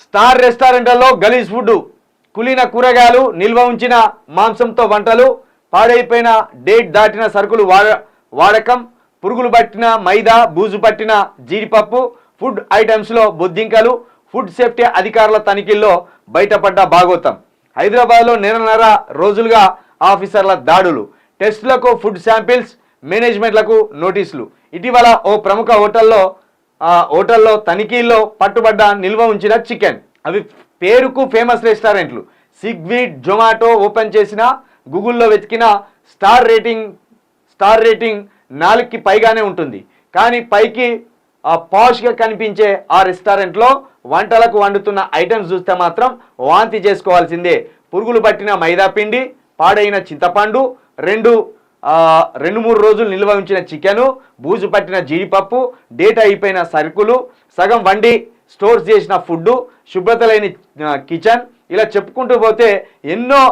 Star రెస్టారెంట్లలో గలీజ్ food, కులిన కూరగాయలు, నిల్వ ఉంచిన మాంసంతో వంటలు, పాడైపోయిన డేట్ దాటిన సరుకులు వాడకం, పురుగులు పట్టిన మైదా, బూజు పట్టిన జీడిపప్పు, ఫుడ్ ఐటమ్స్లో బొద్దింకలు, ఫుడ్ సేఫ్టీ అధికారుల తనిఖీల్లో బయటపడ్డ భాగోతం. హైదరాబాద్లో నెలన్నర రోజులుగా ఆఫీసర్ల దాడులు, టెస్టులకు ఫుడ్ శాంపిల్స్, మేనేజ్మెంట్లకు నోటీసులు. ఇటీవల ఓ ప్రముఖ హోటల్లో తనిఖీల్లో పట్టుబడ్డ నిల్వ ఉంచిన చికెన్. అవి పేరుకు ఫేమస్ రెస్టారెంట్లు. స్విగ్గీ, జొమాటో ఓపెన్ చేసిన, గూగుల్లో వెతికిన స్టార్ రేటింగ్ 4కి పైగానే ఉంటుంది. కానీ పైకి పాష్గా కనిపించే ఆ రెస్టారెంట్లో వంటలకు వండుతున్న ఐటమ్స్ చూస్తే మాత్రం వాంతి చేసుకోవాల్సిందే. పురుగులు పట్టిన మైదా పిండి, పాడైన చింతపండు, 2-3 రోజులు నిల్వ ఉంచిన చికెను, బూజు పట్టిన జీడిపప్పు, డేట్ అయిపోయిన సరుకులు, సగం వండి స్టోర్ చేసిన ఫుడ్డు, శుభ్రత లేని కిచెన్, ఇలా చెప్పుకుంటూ పోతే ఎన్నో.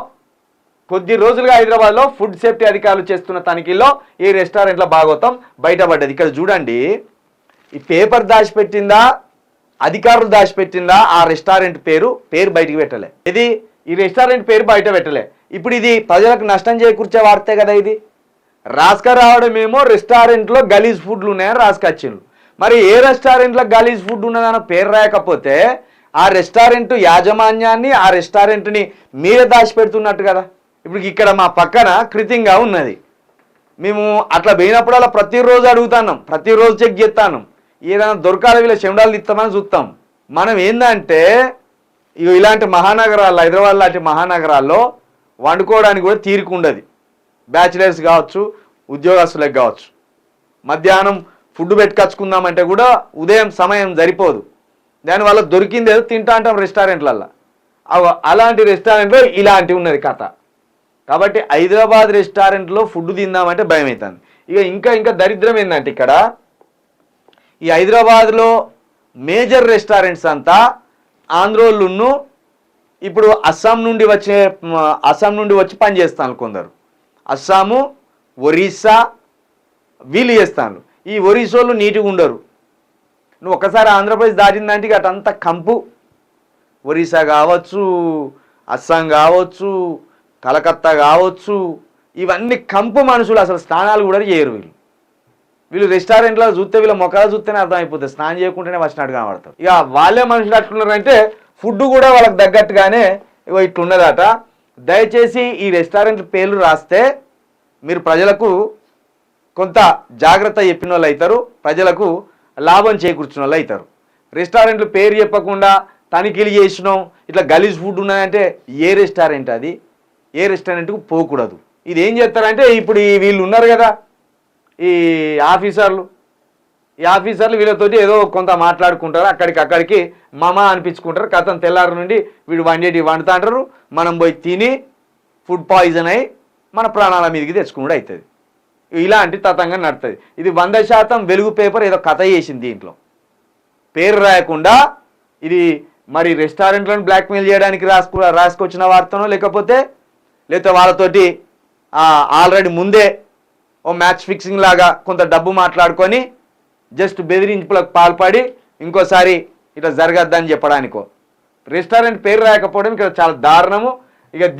కొద్ది రోజులుగా హైదరాబాద్లో ఫుడ్ సేఫ్టీ అధికారులు చేస్తున్న తనిఖీల్లో ఈ రెస్టారెంట్ల భాగోతం బయటపడ్డది. ఇక్కడ చూడండి, ఈ పేపర్ దాచిపెట్టిందా, అధికారులు దాచిపెట్టిందా, ఆ రెస్టారెంట్ పేరు బయటికి పెట్టలే. ఈ రెస్టారెంట్ పేరు బయట పెట్టలే. ఇప్పుడు ఇది ప్రజలకు నష్టం చేకూర్చే వార్తే కదా. ఇది రాసుకురావడమేమో రెస్టారెంట్లో గలీజ్ ఫుడ్లు ఉన్నాయని రాసుకొచ్చిండ్రు. మరి ఏ రెస్టారెంట్లో గలీజ్ ఫుడ్ ఉన్నదన్న పేరు రాయకపోతే ఆ రెస్టారెంట్ యాజమాన్యాన్ని, ఆ రెస్టారెంట్ని మీరే దాచిపెడుతున్నట్టు కదా. ఇప్పుడు ఇక్కడ మా పక్కన కృతింగా ఉన్నది. మేము అట్లా పోయినప్పుడల్లా ప్రతిరోజు అడుగుతున్నాం, ప్రతిరోజు చెక్ చేస్తాను. ఏదైనా దొరకాలి వీళ్ళ చెమడాలు ఇస్తామని చూస్తాం. మనం ఏంటంటే ఇలాంటి మహానగరాల్లో, హైదరాబాద్ లాంటి మహానగరాల్లో వండుకోవడానికి కూడా తీరిక ఉండదు. బ్యాచిలర్స్ కావచ్చు, ఉద్యోగస్తులకు కావచ్చు. మధ్యాహ్నం ఫుడ్ పెట్టుకొచ్చుకుందామంటే కూడా ఉదయం సమయం సరిపోదు. దానివల్ల దొరికింది ఏదో తింటా అంటాం రెస్టారెంట్లల్లో. అలాంటి రెస్టారెంట్లో ఇలాంటివి ఉన్నది కథ. కాబట్టి హైదరాబాద్ రెస్టారెంట్లో ఫుడ్ తిందామంటే భయం అవుతుంది. ఇంకా దరిద్రం ఏంటంటే ఇక్కడ ఈ హైదరాబాద్లో మేజర్ రెస్టారెంట్స్ అంతా ఆంధ్రోళ్ళును ఇప్పుడు అస్సాం నుండి వచ్చి పని చేస్తాను కొందరు. అస్సాము, ఒరిస్సా వీళ్ళు చేస్తాను. ఈ ఒరిస్సోళ్ళు నీట్గా ఉండరు. నువ్వు ఒక్కసారి ఆంధ్రప్రదేశ్ దాటిందంటే అటంతా కంపు. ఒరిస్సా కావచ్చు, అస్సాం కావచ్చు, కలకత్తా కావచ్చు, ఇవన్నీ కంపు మనుషులు. అసలు స్నానాలు కూడా చేయరు వీళ్ళు రెస్టారెంట్లో చూస్తే వీళ్ళ మొక్కలు చూస్తేనే అర్థమైపోతుంది. స్నానం చేయకుంటేనే వచ్చినట్టు కనబడతారు. వాళ్ళే మనుషులు అట్లున్నారంటే ఫుడ్ కూడా వాళ్ళకి తగ్గట్టుగానే ఇట్లున్నదట. దయచేసి ఈ రెస్టారెంట్ పేర్లు రాస్తే మీరు ప్రజలకు కొంత జాగ్రత్త చెప్పిన వాళ్ళు అవుతారు, ప్రజలకు లాభం చేకూర్చిన వాళ్ళు అవుతారు. రెస్టారెంట్లు పేరు చెప్పకుండా తనిఖీలు చేసినాం, ఇట్లా గలీజ్ ఫుడ్ ఉన్నదంటే ఏ రెస్టారెంట్ అది? ఏ రెస్టారెంట్కు పోకూడదు. ఇది ఏం చేస్తారంటే ఇప్పుడు వీళ్ళు ఉన్నారు కదా ఈ ఆఫీసర్లు వీళ్ళతోటి ఏదో కొంత మాట్లాడుకుంటారు. అక్కడికి మమ అనిపించుకుంటారు. కథం తెల్లారి నుండి వీడు వండుతా అంటారు. మనం పోయి తిని ఫుడ్ పాయిజన్ అయ్యి మన ప్రాణాల మీదకి తెచ్చుకున్నాడు అవుతుంది. ఇలాంటి తతంగా నడుతుంది. ఇది 100% వెలుగు పేపర్ ఏదో కథ చేసింది. దీంట్లో పేరు రాయకుండా ఇది మరి రెస్టారెంట్లను బ్లాక్మెయిల్ చేయడానికి రాసుకొచ్చిన వార్తనో లేకపోతే వాళ్ళతోటి ఆల్రెడీ ముందే ఓ మ్యాచ్ ఫిక్సింగ్ లాగా కొంత డబ్బు మాట్లాడుకొని జస్ట్ బెదిరింపులకు పాల్పడి ఇంకోసారి ఇట్లా జరగద్దని చెప్పడానికో. రెస్టారెంట్ పేరు రాకపోవడం ఇక్కడ చాలా దారుణము.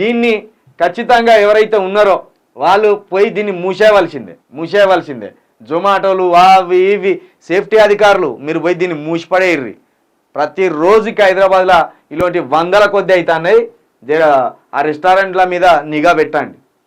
దీన్ని ఖచ్చితంగా ఎవరైతే ఉన్నారో వాళ్ళు పోయి దీన్ని మూసేయవలసిందే. జొమాటోలు అవి ఇవి సేఫ్టీ అధికారులు మీరు పోయి దీన్ని మూసిపడేయ్రి. ప్రతిరోజుకి హైదరాబాద్లో ఇలాంటి 100ల కొద్ది అవుతున్నాయి. ఆ రెస్టారెంట్ల మీద నిఘా పెట్టండి.